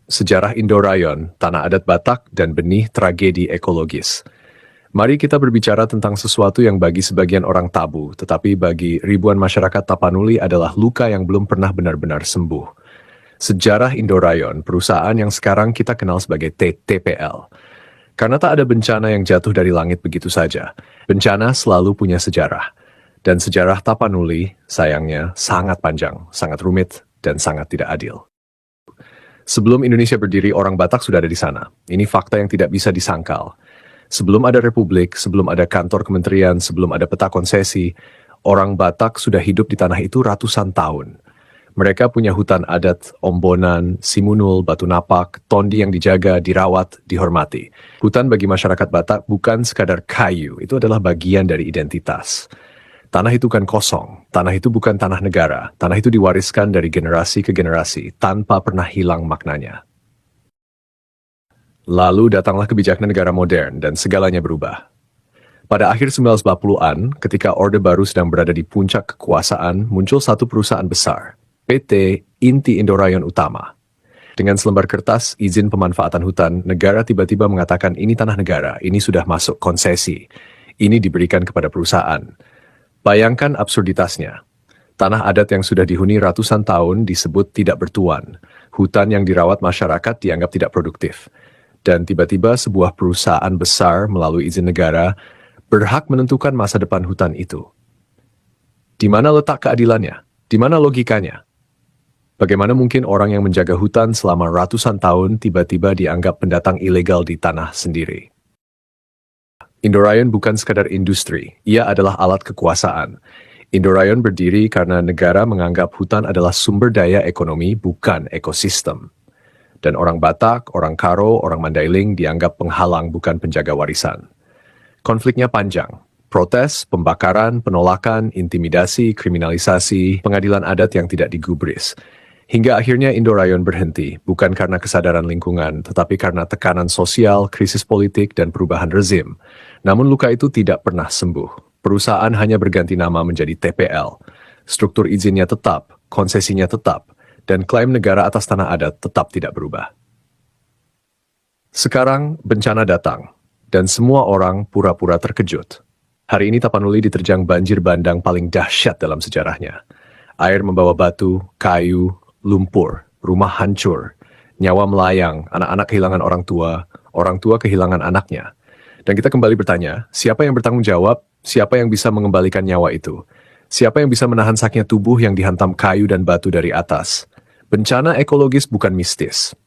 Sejarah Indo-Rayon, Tanah Adat Batak, dan Benih Tragedi Ekologis. Mari kita berbicara tentang sesuatu yang bagi sebagian orang tabu, tetapi bagi ribuan masyarakat Tapanuli adalah luka yang belum pernah benar-benar sembuh. Sejarah Indo-Rayon, perusahaan yang sekarang kita kenal sebagai TPL. Karena tak ada bencana yang jatuh dari langit begitu saja. Bencana selalu punya sejarah. Dan sejarah Tapanuli, sayangnya, sangat panjang, sangat rumit, dan sangat tidak adil. Sebelum Indonesia berdiri, orang Batak sudah ada di sana. Ini fakta yang tidak bisa disangkal. Sebelum ada republik, sebelum ada kantor kementerian, sebelum ada peta konsesi, orang Batak sudah hidup di tanah itu ratusan tahun. Mereka punya hutan adat, Ombonan, Simunul, Batu Napak, Tondi yang dijaga, dirawat, dihormati. Hutan bagi masyarakat Batak bukan sekadar kayu, itu adalah bagian dari identitas. Tanah itu kan kosong, tanah itu bukan tanah negara, tanah itu diwariskan dari generasi ke generasi tanpa pernah hilang maknanya. Lalu datanglah kebijakan negara modern dan segalanya berubah. Pada akhir 1940-an, ketika Orde Baru sedang berada di puncak kekuasaan, muncul satu perusahaan besar, PT Inti Indo-Rayon Utama. Dengan selembar kertas izin pemanfaatan hutan, negara tiba-tiba mengatakan ini tanah negara, ini sudah masuk konsesi, ini diberikan kepada perusahaan. Bayangkan absurditasnya. Tanah adat yang sudah dihuni ratusan tahun disebut tidak bertuan. Hutan yang dirawat masyarakat dianggap tidak produktif. Dan tiba-tiba sebuah perusahaan besar melalui izin negara berhak menentukan masa depan hutan itu. Di mana letak keadilannya? Di mana logikanya? Bagaimana mungkin orang yang menjaga hutan selama ratusan tahun tiba-tiba dianggap pendatang ilegal di tanah sendiri? Indo-Rayon bukan sekadar industri, ia adalah alat kekuasaan. Indo-Rayon berdiri karena negara menganggap hutan adalah sumber daya ekonomi, bukan ekosistem. Dan orang Batak, orang Karo, orang Mandailing dianggap penghalang, bukan penjaga warisan. Konfliknya panjang. Protes, pembakaran, penolakan, intimidasi, kriminalisasi, pengadilan adat yang tidak digubris. Hingga akhirnya Indo-Rayon berhenti, bukan karena kesadaran lingkungan, tetapi karena tekanan sosial, krisis politik, dan perubahan rezim. Namun luka itu tidak pernah sembuh. Perusahaan hanya berganti nama menjadi TPL. Struktur izinnya tetap, konsesinya tetap, dan klaim negara atas tanah adat tetap tidak berubah. Sekarang bencana datang, dan semua orang pura-pura terkejut. Hari ini Tapanuli diterjang banjir bandang paling dahsyat dalam sejarahnya. Air membawa batu, kayu, lumpur, rumah hancur, nyawa melayang, anak-anak kehilangan orang tua kehilangan anaknya. Dan kita kembali bertanya, siapa yang bertanggung jawab? Siapa yang bisa mengembalikan nyawa itu? Siapa yang bisa menahan sakitnya tubuh yang dihantam kayu dan batu dari atas? Bencana ekologis bukan mistis.